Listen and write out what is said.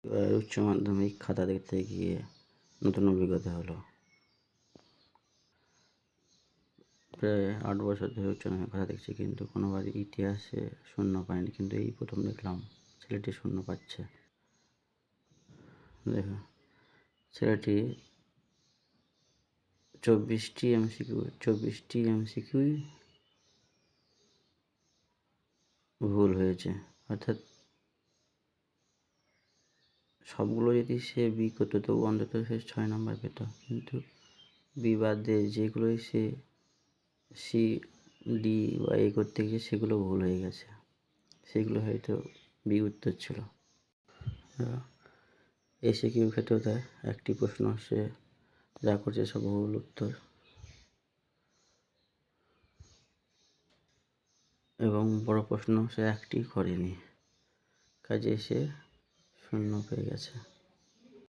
এবার উচ্চ মাধ্যমিক খাতা দেখতে গিয়ে নতুন অভিজ্ঞতা হলো। প্রায় 8 বছর ধরে উচ্চ মাধ্যমিক খাতা দেখছি, কিন্তু কোনোবার ইতিহাসে শূন্য পাইনি, কিন্তু এই প্রথম দেখলাম ছেলেটি শূন্য পাচ্ছে। দেখো, ছেলেটি 24টি এমসিকিউই ভুল হয়েছে। অর্থাৎ সবগুলো যদি সে বি করতো তবু অন্তত সে 6 নাম্বার পেত, কিন্তু বি বাদ দিয়ে যেগুলোই সে সি ডি বা এ করতে গিয়ে সেগুলো ভুল হয়ে গেছে। সেগুলো হয়তো বি উত্তর ছিল। এসিকিউর ক্ষেত্রেও তাই, একটি প্রশ্ন সে যা করছে সব ভুল উত্তর, এবং বড় প্রশ্ন সে একটি করেনি, কাজে সে শূন্য পেয়ে গেছে।